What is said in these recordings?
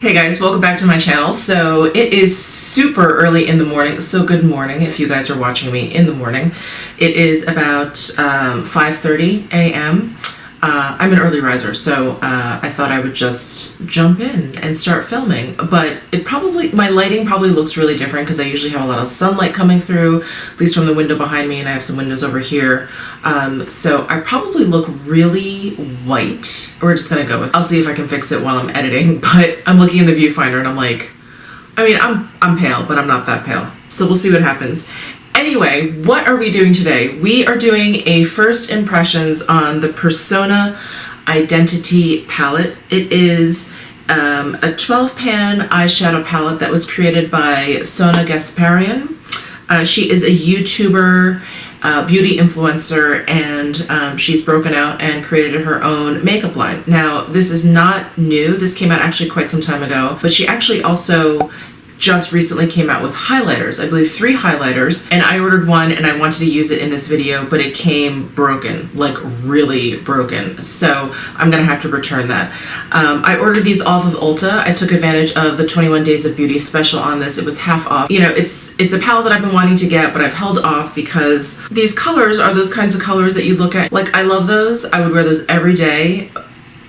Hey guys, welcome back to my channel. So it is super early in the morning, so good morning if you guys are watching me in the morning. It is about 5:30 a.m. I'm an early riser, so I thought I would just jump in and start filming. But my lighting probably looks really different because I usually have a lot of sunlight coming through, at least from the window behind me, and I have some windows over here. So I probably look really white. We're just gonna go with, I'll see if I can fix it while I'm editing, but I'm looking in the viewfinder and I'm like, I'm pale, but I'm not that pale. So we'll see what happens. Anyway, what are we doing today? We are doing a first impressions on the Persona Identity palette. It is a 12 pan eyeshadow palette that was created by Sona Gasparian. She is a YouTuber, beauty influencer, and she's broken out and created her own makeup line. Now, this is not new. This came out actually quite some time ago, but she actually also just recently came out with highlighters, I believe 3 highlighters, and I ordered one and I wanted to use it in this video, but it came broken, like really broken, so I'm gonna have to return that. I ordered these off of Ulta. I took advantage of the 21 Days of Beauty special on this. It was half off. You know, it's a palette that I've been wanting to get, but I've held off because these colors are those kinds of colors that you look at, like I love those, I would wear those every day.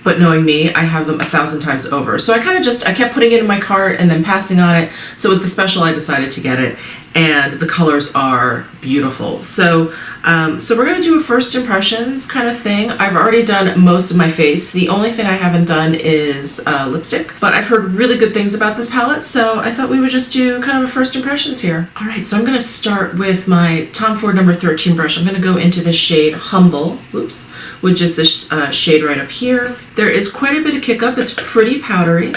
But knowing me, I have them 1,000 times over. So I kept putting it in my cart and then passing on it. So with the special, I decided to get it, and the colors are beautiful. So we're gonna do a first impressions kind of thing. I've already done most of my face. The only thing I haven't done is lipstick, but I've heard really good things about this palette, so I thought we would just do kind of a first impressions here. All right, so I'm gonna start with my Tom Ford number 13 brush. I'm gonna go into the shade Humble, oops, with just this shade right up here. There is quite a bit of kick up. It's pretty powdery.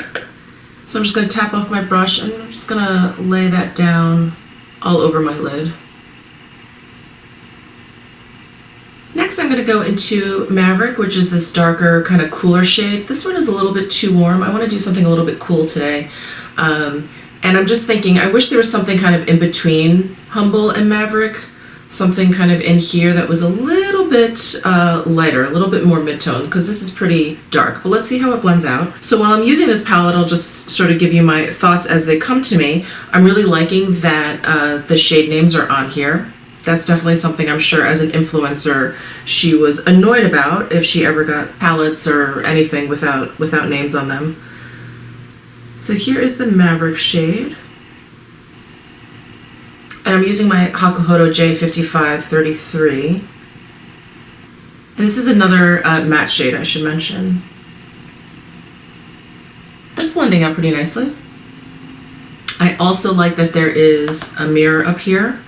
So I'm just gonna tap off my brush and I'm just gonna lay that down all over my lid. Next, I'm going to go into Maverick, which is this darker, kind of cooler shade. This one is a little bit too warm. I want to do something a little bit cool today. And I'm just thinking, I wish there was something kind of in between Humble and Maverick. Something kind of in here that was a little bit lighter, a little bit more mid-tone, because this is pretty dark. But let's see how it blends out. So while I'm using this palette, I'll just sort of give you my thoughts as they come to me. I'm really liking that the shade names are on here. That's definitely something I'm sure as an influencer she was annoyed about if she ever got palettes or anything without names on them. So here is the Maverick shade. And I'm using my Hakuhodo J5533. And this is another matte shade I should mention. That's blending out pretty nicely. I also like that there is a mirror up here.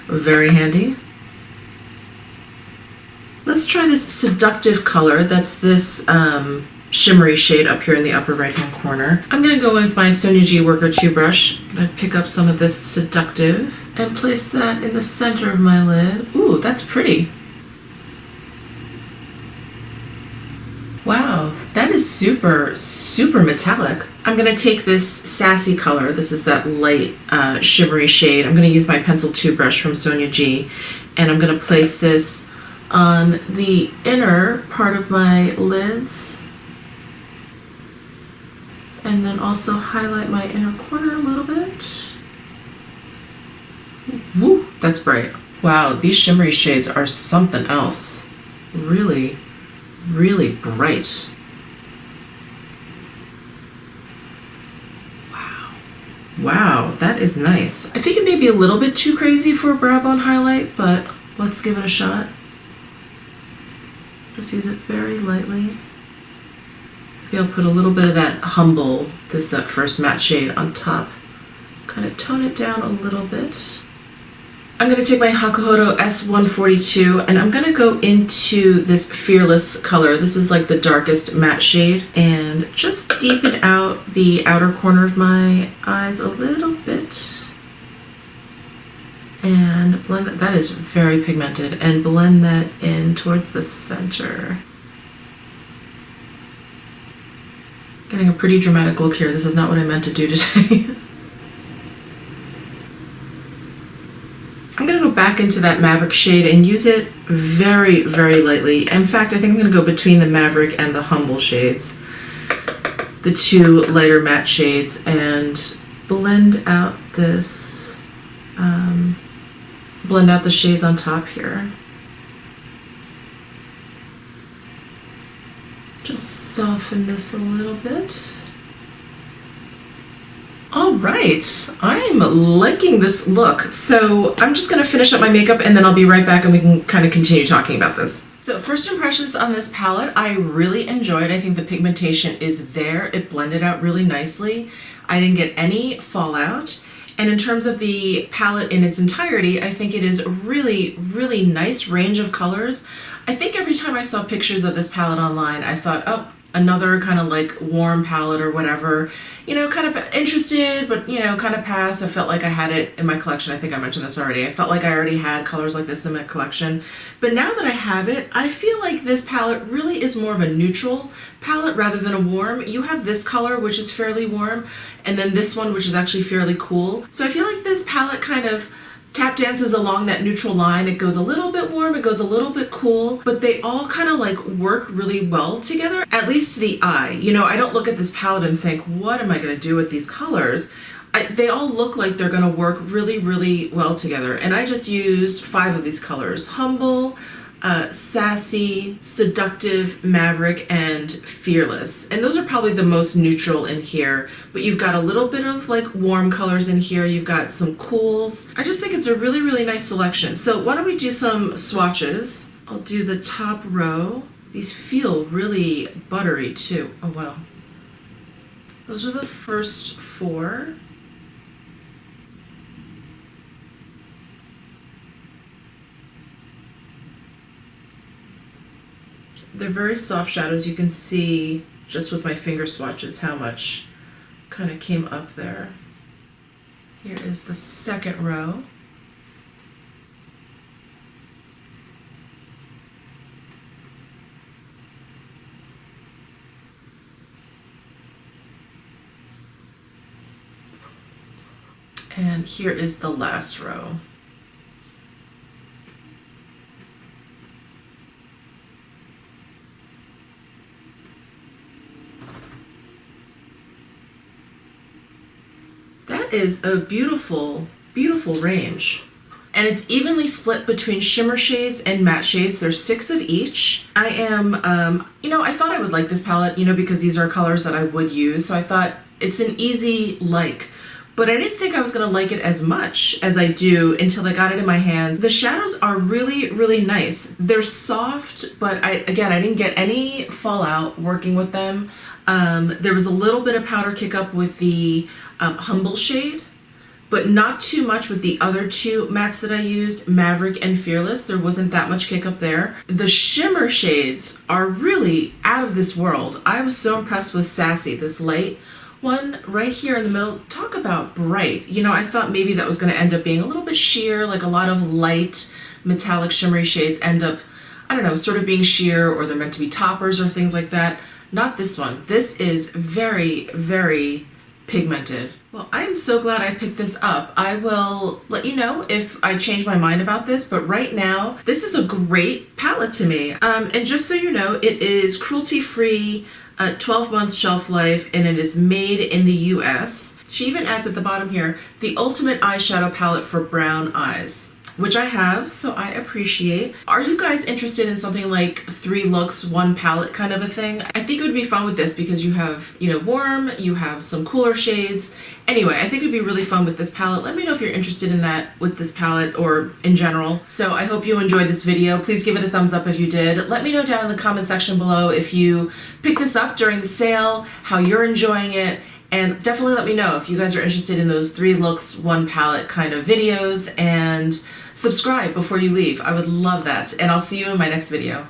Very handy. Let's try this Seductive color. That's this shimmery shade up here in the upper right hand corner. I'm going to go with my Sonia G Worker 2 brush. I'm going to pick up some of this Seductive and place that in the center of my lid. Ooh, that's pretty. Wow, that is super, super metallic. I'm going to take this Sassy color. This is that light shimmery shade. I'm going to use my Pencil 2 brush from Sonia G, and I'm going to place this on the inner part of my lids, and then also highlight my inner corner a little bit. Woo, that's bright. Wow, these shimmery shades are something else. Really, really bright. Wow, that is nice. I think it may be a little bit too crazy for a brow bone highlight, but let's give it a shot. Just use it very lightly. Maybe I'll put a little bit of that Humble, that first matte shade on top. Kind of tone it down a little bit. I'm going to take my Hakuhodo S142 and I'm going to go into this Fearless color. This is like the darkest matte shade, and just deepen out the outer corner of my eyes a little bit. And blend that. That is very pigmented, and blend that in towards the center. Getting a pretty dramatic look here. This is not what I meant to do today. I'm going to go back into that Maverick shade and use it very, very lightly. In fact, I think I'm going to go between the Maverick and the Humble shades. the two lighter matte shades and blend out this, blend out the shades on top here. Just soften this a little bit. All right, I'm liking this look. So I'm just gonna finish up my makeup and then I'll be right back and we can kind of continue talking about this. So first impressions on this palette, I really enjoyed. I think the pigmentation is there. It blended out really nicely. I didn't get any fallout. And in terms of the palette in its entirety, I think it is a really, really nice range of colors. I think every time I saw pictures of this palette online, I thought, oh, another kind of like warm palette or whatever, you know, kind of interested, but you know, kind of passed. I felt like I had it in my collection. I think I mentioned this already. I felt like I already had colors like this in my collection. But now that I have it, I feel like this palette really is more of a neutral palette rather than a warm. You have this color, which is fairly warm, and then this one, which is actually fairly cool. So I feel like this palette kind of tap dances along that neutral line. It goes a little bit warm, it goes a little bit cool, but they all kind of like work really well together, at least to the eye. You know, I don't look at this palette and think, what am I going to do with these colors? They all look like they're going to work really, really well together. And I just used 5 of these colors: Humble, Sassy, Seductive, Maverick, and Fearless. And those are probably the most neutral in here, but you've got a little bit of like warm colors in here. You've got some cools. I just think it's a really, really nice selection. So why don't we do some swatches? I'll do the top row. These feel really buttery too. Oh wow. Those are the first 4. They're very soft shadows. You can see just with my finger swatches how much kind of came up there. Here is the second row. And here is the last row. Is a beautiful, beautiful range. And it's evenly split between shimmer shades and matte shades. There's 6 of each. I am, you know, I thought I would like this palette, you know, because these are colors that I would use. So I thought it's an easy like, but I didn't think I was gonna like it as much as I do until I got it in my hands. The shadows are really, really nice. They're soft, but again, I didn't get any fallout working with them. There was a little bit of powder kick up with the Humble shade, but not too much with the other 2 mattes that I used, Maverick and Fearless. There wasn't that much kick up there. The shimmer shades are really out of this world. I was so impressed with Sassy, this light one right here in the middle. Talk about bright. You know, I thought maybe that was going to end up being a little bit sheer, like a lot of light metallic shimmery shades end up, I don't know, sort of being sheer, or they're meant to be toppers or things like that. Not this one. This is very, very pigmented. Well, I am so glad I picked this up. I will let you know if I change my mind about this, but right now, this is a great palette to me. And just so you know, it is cruelty-free, 12-month shelf life, and it is made in the US. She even adds at the bottom here, the ultimate eyeshadow palette for brown eyes, which I have, so I appreciate. Are you guys interested in something like 3 looks, 1 palette kind of a thing? I think it would be fun with this because you have, you know, warm, you have some cooler shades. Anyway, I think it would be really fun with this palette. Let me know if you're interested in that with this palette or in general. So I hope you enjoyed this video. Please give it a thumbs up if you did. Let me know down in the comment section below if you picked this up during the sale, how you're enjoying it. And definitely let me know if you guys are interested in those 3 looks, 1 palette kind of videos, and subscribe before you leave. I would love that. And I'll see you in my next video.